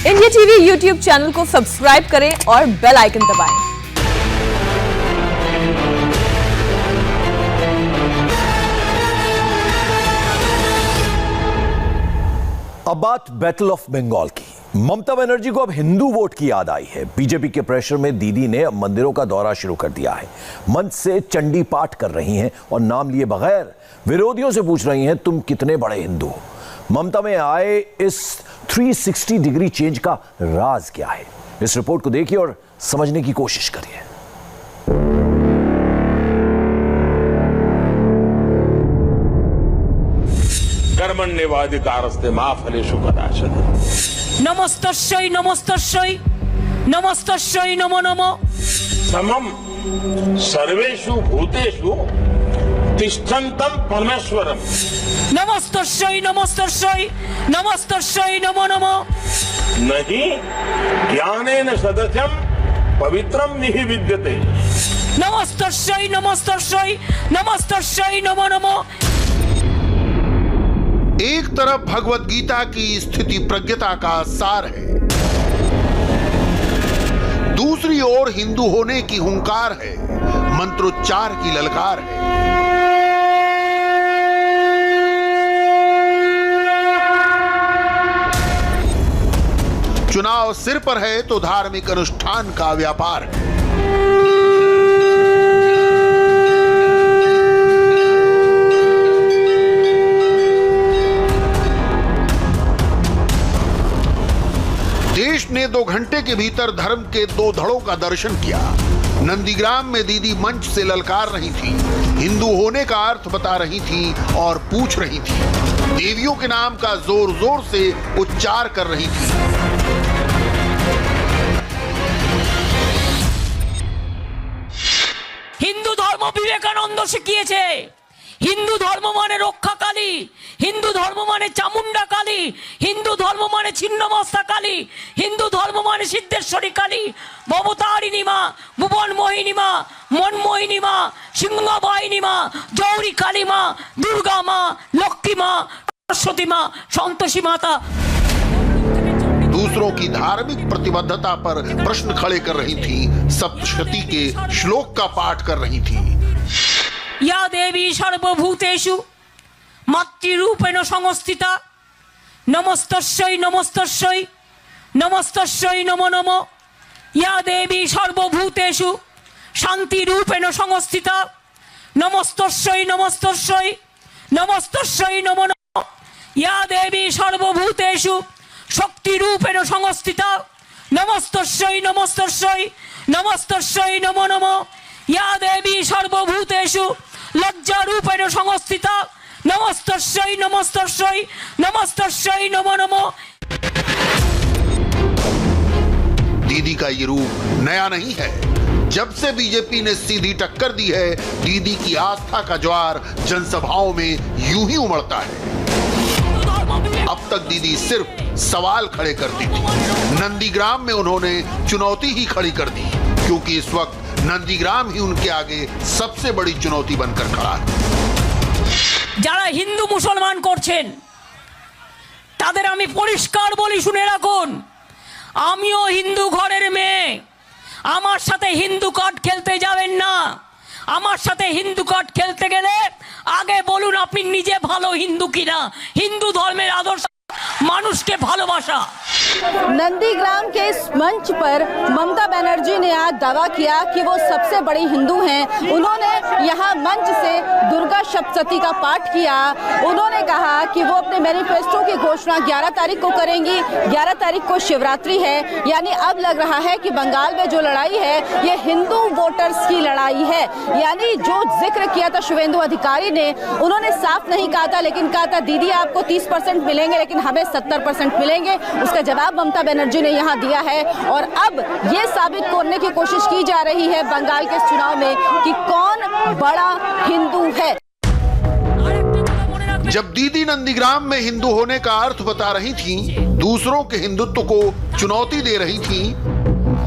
India TV YouTube channel को subscribe करें और बेल आइकन दबाएं। अब बात बैटल ऑफ बंगाल की। ममता बनर्जी को अब हिंदू वोट की याद आई है। बीजेपी के प्रेशर में दीदी ने अब मंदिरों का दौरा शुरू कर दिया है। मंच से चंडी पाठ कर रही हैं और नाम लिए बगैर विरोधियों से पूछ रही हैं, तुम कितने बड़े हिंदू हो। ममता में आए इस 360 डिग्री चेंज का राज क्या है, इस रिपोर्ट को देखिए और समझने की कोशिश करिए। कर्मण्येवाधिकारस्ते मा फलेषु कदाचन। नमस्तस्यै नमस्तस्यै नमस्तस्यै नमो नमो। समम सर्वेषु भूतेषु तिष्ठन्तं परमेश्वरम। नमस्तस्यै नमस्तस्यै नमस्तस्यै नमो नमो। नहीं ज्ञानेन सदस्यम पवित्रम निहि विद्यते। नमस्तस्यै नमस्तस्यै नमस्तस्यै नमो नमो। एक तरफ भगवत गीता की स्थिति प्रज्ञता का सार है, दूसरी ओर हिंदू होने की हुंकार है, मंत्रोच्चार की ललकार है। चुनाव सिर पर है तो धार्मिक अनुष्ठान का व्यापार है। देश ने 2 घंटे के भीतर धर्म के 2 धड़ों का दर्शन किया। नंदीग्राम में दीदी मंच से ललकार रही थी, हिंदू होने का अर्थ बता रही थी और पूछ रही थी, देवियों के नाम का जोर जोर से उच्चार कर रही थी। हिंदू धर्म विवेकानंद शिखिয়েছে। हिंदू धर्म माने रक्षाकाली, हिंदू धर्म माने चामुंडा काली, हिंदू धर्म माने छिन्नमस्ता काली, हिंदू धर्म माने सिद्धेश्वरी काली, भवतारिणी माँ, भुवन मोहिनी माँ, मनमोहिनी माँ, सिंहवाहिनी माँ, जौहरी काली माँ, दुर्गा माँ, लक्ष्मी माँ, सरस्वती माँ, संतोषी माता। दूसरों की धार्मिक प्रतिबद्धता पर प्रश्न खड़े कर रही थी, सप्तशती के श्लोक का पाठ कर रही थी। या देवी सर्वभूतेषु मातृरूपेण संस्थिता नमस्तस्यै नमस्तस्यै नमस्तस्यै नमो नमो। या देवी सर्वभूतेषु शान्तिरूपेण संस्थिता नमस्तस्यै नमस्तस्यै नमस्तस्यै नमो नमो। या देवी सर्वभूतेषु शक्तिरूपेण संस्थिता नमस्तस्यै नमस्तस्यै नमस्तस्यै नमो नमो। या देवी सर्वभूतेषु लज्जारूपेण संस्थिता नमस्तस्यै नमस्तस्यै नमस्तस्यै नमो नमो। दीदी का ये रूप नया नहीं है। जब से बीजेपी ने सीधी टक्कर दी है, दीदी की आस्था का ज्वार जनसभाओं में यूं ही उमड़ता है। अब तक दीदी सिर्फ सवाल खड़े करती थी, नंदीग्राम में उन्होंने चुनौती ही खड़ी कर दी, क्योंकि इस वक्त नंदीग्राम ही उनके आगे सबसे बड़ी चुनौती बनकर खड़ा है। যারা হিন্দু মুসলমান করছেন তাদের আমি পরিষ্কার বলি, শুনে রাখুন, আমিও হিন্দু ঘরের মেয়ে। আমার সাথে হিন্দু কার্ড খেলতে যাবেন না। আমার সাথে হিন্দু কার্ড খেলতে গেলে আগে বলুন আপনি নিজে ভালো হিন্দু কিনা, হিন্দু ধর্মের আদর্শ মানুষকে ভালোবাসা। नंदीग्राम के इस मंच पर ममता बनर्जी ने आज दावा किया कि वो सबसे बड़ी हिंदू हैं। उन्होंने यहाँ मंच से दुर्गा सप्तशती का पाठ किया। उन्होंने कहा कि वो अपने मैनिफेस्टो की घोषणा 11 तारीख को करेंगी। 11 तारीख को शिवरात्रि है, यानी अब लग रहा है कि बंगाल में जो लड़ाई है ये हिंदू वोटर्स की लड़ाई है। यानी जो जिक्र किया था शुभेंदु अधिकारी ने, उन्होंने साफ नहीं कहा था, लेकिन कहा था दीदी आपको 30% मिलेंगे लेकिन हमें 70% मिलेंगे। उसका जवाब ममता बनर्जी ने यहां दिया है और अब यह साबित करने की कोशिश की जा रही है बंगाल के चुनाव में कि कौन बड़ा हिंदू है। जब दीदी नंदीग्राम में हिंदू होने का अर्थ बता रही थी, दूसरों के हिंदुत्व को चुनौती दे रही थी,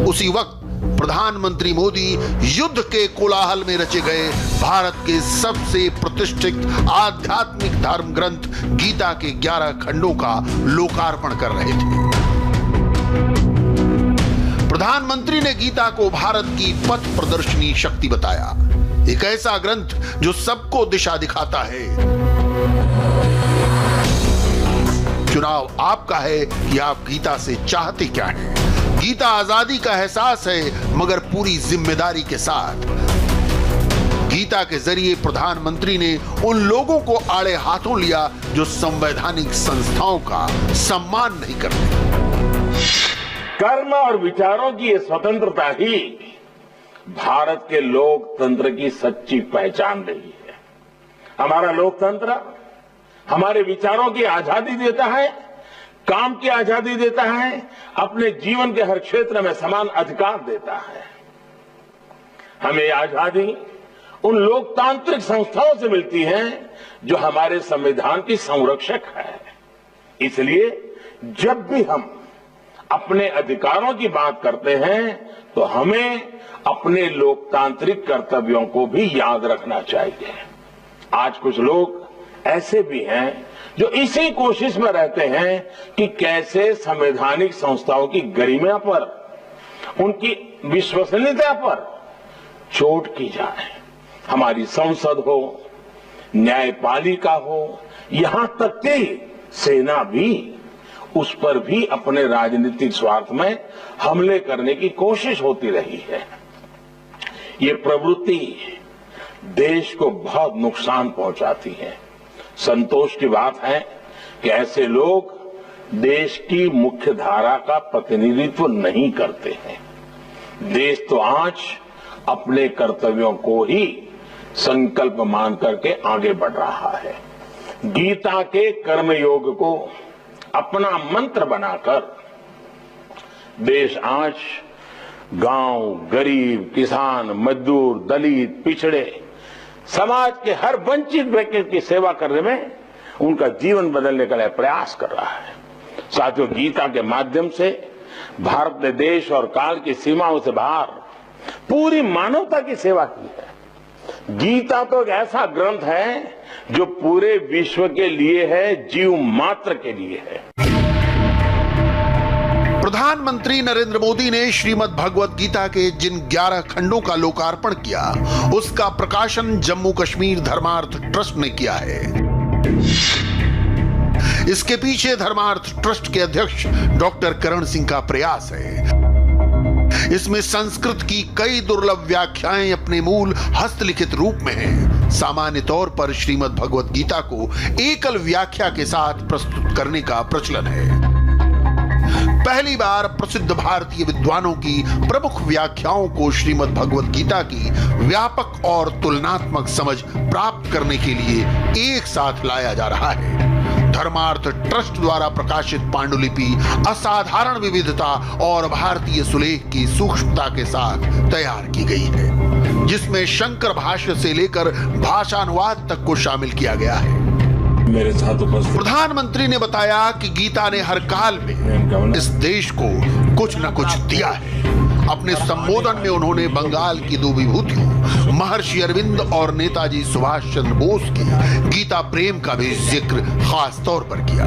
उसी वक्त प्रधानमंत्री मोदी युद्ध के कोलाहल में रचे गए भारत के सबसे प्रतिष्ठित आध्यात्मिक धर्म ग्रंथ गीता के 11 खंडों का लोकार्पण कर रहे थे। प्रधानमंत्री ने गीता को भारत की पथ प्रदर्शनी शक्ति बताया, एक ऐसा ग्रंथ जो सबको दिशा दिखाता है। चुनाव आपका है कि आप गीता से चाहते क्या हैं। गीता आजादी का एहसास है, मगर पूरी जिम्मेदारी के साथ। गीता के जरिए प्रधानमंत्री ने उन लोगों को आड़े हाथों लिया जो संवैधानिक संस्थाओं का सम्मान नहीं करते। कर्म और विचारों की ये स्वतंत्रता ही भारत के लोकतंत्र की सच्ची पहचान रही है। हमारा लोकतंत्र हमारे विचारों की आजादी देता है, काम की आजादी देता है, अपने जीवन के हर क्षेत्र में समान अधिकार देता है। हमें आजादी उन लोकतांत्रिक संस्थाओं से मिलती है जो हमारे संविधान की संरक्षक है। इसलिए जब भी हम अपने अधिकारों की बात करते हैं तो हमें अपने लोकतांत्रिक कर्तव्यों को भी याद रखना चाहिए। आज कुछ लोग ऐसे भी हैं जो इसी कोशिश में रहते हैं कि कैसे संवैधानिक संस्थाओं की गरिमा पर, उनकी विश्वसनीयता पर चोट की जाए। हमारी संसद हो, न्यायपालिका हो, यहां तक कि सेना भी, उस पर भी अपने राजनीतिक स्वार्थ में हमले करने की कोशिश होती रही है। ये प्रवृत्ति देश को बहुत नुकसान पहुंचाती है। संतोष की बात है कि ऐसे लोग देश की मुख्य धारा का प्रतिनिधित्व नहीं करते हैं। देश तो आज अपने कर्तव्यों को ही संकल्प मान करके आगे बढ़ रहा है। गीता के कर्मयोग को अपना मंत्र बनाकर देश आज गांव, गरीब, किसान, मजदूर, दलित, पिछड़े समाज के हर वंचित व्यक्ति की सेवा करने में, उनका जीवन बदलने का प्रयास कर रहा है। साथियों, गीता के माध्यम से भारत ने देश और काल की सीमाओं से बाहर पूरी मानवता की सेवा की है। गीता तो एक ऐसा ग्रंथ है जो पूरे विश्व के लिए है, जीव मात्र के लिए है। प्रधानमंत्री नरेंद्र मोदी ने श्रीमद् भगवत गीता के जिन 11 खंडों का लोकार्पण किया, उसका प्रकाशन जम्मू कश्मीर धर्मार्थ ट्रस्ट ने किया है। इसके पीछे धर्मार्थ ट्रस्ट के अध्यक्ष डॉक्टर करण सिंह का प्रयास है। इसमें संस्कृत की कई दुर्लभ व्याख्याएं अपने मूल हस्तलिखित रूप में हैं। सामान्य तौर पर श्रीमद् भगवत गीता को एकल व्याख्या के साथ प्रस्तुत करने का प्रचलन है। पहली बार प्रसिद्ध भारतीय विद्वानों की प्रमुख व्याख्याओं को श्रीमद् भगवत गीता की व्यापक और तुलनात्मक समझ प्राप्त करने के लिए एक साथ लाया जा रहा है। धर्मार्थ ट्रस्ट द्वारा प्रकाशित पांडुलिपि असाधारण विविधता और भारतीय सुलेख की सूक्ष्मता के साथ तैयार की गई है, जिसमें शंकर भाष्य से लेकर भाषानुवाद तक को शामिल किया गया है। मेरे साथ उपस्थित प्रधानमंत्री ने बताया कि गीता ने हर काल में इस देश को कुछ न कुछ दिया है। अपने संबोधन में उन्होंने बंगाल की दो विभूतियों महर्षि अरविंद और नेताजी सुभाष चंद्र बोस की गीता प्रेम का भी जिक्र खास तौर पर किया।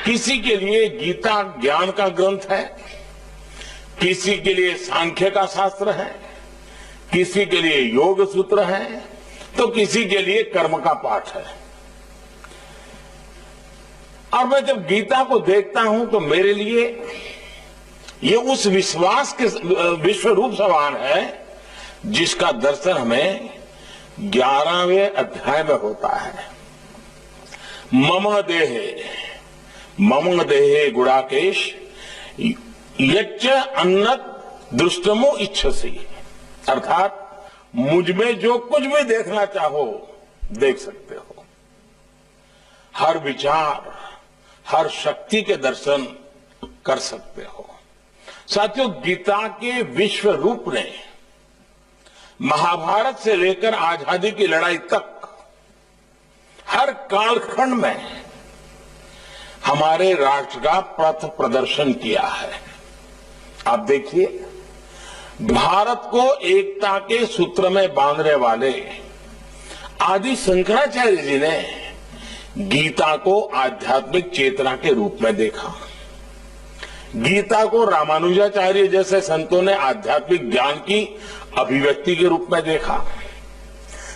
किसी के लिए गीता ज्ञान का ग्रंथ है, किसी के लिए सांख्य का शास्त्र है, किसी के लिए योग सूत्र है, तो किसी के लिए कर्म का पाठ है। और मैं जब गीता को देखता हूं तो मेरे लिए ये उस विश्वास के विश्व रूप समान है जिसका दर्शन हमें 11वें अध्याय में होता है। मम देहे गुड़ाकेश यच्च अन्नत दृष्टमो इच्छसि, अर्थात मुझ में जो कुछ भी देखना चाहो देख सकते हो। हर विचार, हर शक्ति के दर्शन कर सकते हो। साथियों, गीता के विश्व रूप ने महाभारत से लेकर आजादी की लड़ाई तक हर कालखंड में हमारे राष्ट्र का पथ प्रदर्शन किया है। आप देखिए, भारत को एकता के सूत्र में बांधने वाले आदि शंकराचार्य जी ने गीता को आध्यात्मिक चेतना के रूप में देखा। गीता को रामानुजाचार्य जैसे संतों ने आध्यात्मिक ज्ञान की अभिव्यक्ति के रूप में देखा।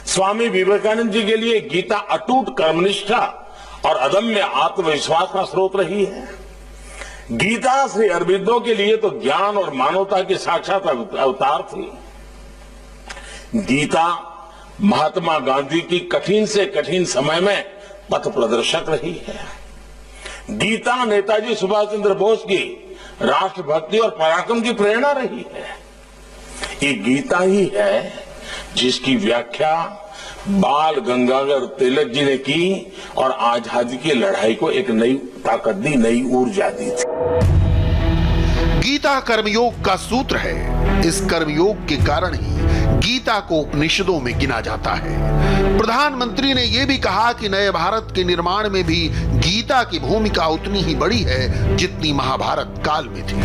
स्वामी विवेकानंद जी के लिए गीता अटूट कर्मनिष्ठा और अदम्य आत्मविश्वास का स्रोत रही है। गीता श्री अरबिंदो के लिए तो ज्ञान और मानवता की साक्षात अवतार थी। गीता महात्मा गांधी की कठिन से कठिन समय में पथ प्रदर्शक रही है। गीता नेताजी सुभाष चंद्र बोस की राष्ट्रभक्ति और पराक्रम की प्रेरणा रही है। ये गीता ही है जिसकी व्याख्या बाल गंगाधर तिलक जी ने की और आजादी की लड़ाई को एक नई ताकत दी, नई ऊर्जा दी थी। गीता कर्मयोग का सूत्र है। इस कर्मयोग के कारण ही गीता को उपनिषदों में गिना जाता है। प्रधानमंत्री ने यह भी कहा कि नए भारत के निर्माण में भी गीता की भूमिका उतनी ही बड़ी है जितनी महाभारत काल में थी।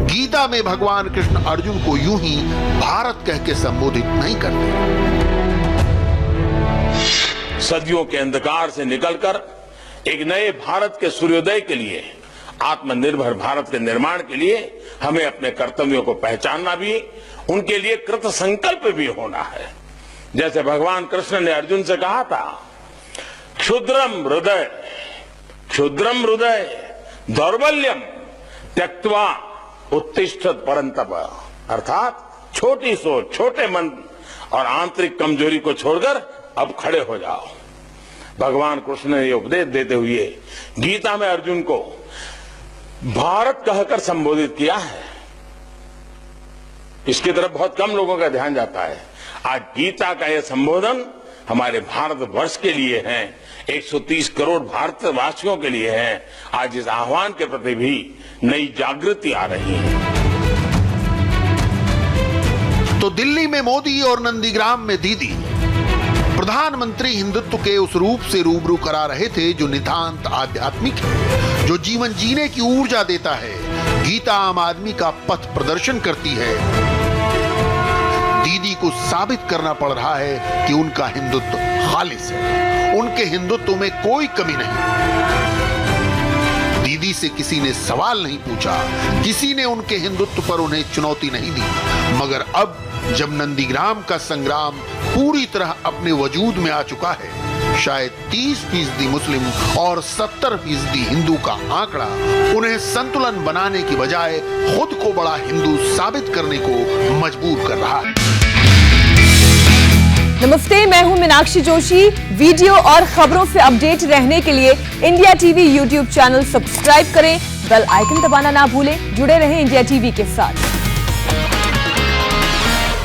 गीता में भगवान कृष्ण अर्जुन को यूं ही भारत कह के संबोधित नहीं करते। सदियों के अंधकार से निकलकर एक नए भारत के सूर्योदय के लिए, आत्मनिर्भर भारत के निर्माण के लिए हमें अपने कर्तव्यों को पहचानना भी, उनके लिए कृत संकल्प भी होना है। जैसे भगवान कृष्ण ने अर्जुन से कहा था, क्षुद्रम हृदय दौर्बल्यम त्यक्त्वा उत्तिष्ठत परंतप, अर्थात छोटी सोच, छोटे मन और आंतरिक कमजोरी को छोड़कर अब खड़े हो जाओ। भगवान कृष्ण ने उपदेश देते हुए गीता में अर्जुन को भारत कहकर संबोधित किया है। इसकी तरफ बहुत कम लोगों का ध्यान जाता है। आज गीता का यह संबोधन हमारे भारतवर्ष के लिए है, 130 करोड़ भारतवासियों के लिए है। आज इस आह्वान के प्रति भी नई जागृति आ रही है। तो दिल्ली में मोदी और नंदीग्राम में दीदी प्रधानमंत्री हिंदुत्व के उस रूप से रूबरू करा रहे थे जो नितांत आध्यात्मिक है, जो जीवन जीने की ऊर्जा देता है। गीता आम आदमी का पथ प्रदर्शन करती है। दीदी को साबित करना पड़ रहा है कि उनका हिंदुत्व खालिस है, उनके हिंदुत्व में कोई कमी नहीं। दीदी से किसी ने सवाल नहीं पूछा, किसी ने उनके हिंदुत्व पर उन्हें चुनौती नहीं दी। मगर अब जब नंदीग्राम का संग्राम पूरी तरह अपने वजूद में आ चुका है, शायद 30% मुस्लिम और 70% हिंदू का आंकड़ा उन्हें संतुलन बनाने की बजाय खुद को बड़ा हिंदू साबित करने को मजबूर कर रहा है। नमस्ते, मैं हूं मीनाक्षी जोशी। वीडियो और खबरों से अपडेट रहने के लिए India TV YouTube channel subscribe करें, बेल आइकन दबाना ना भूलें। जुड़े रहें इंडिया टीवी के साथ।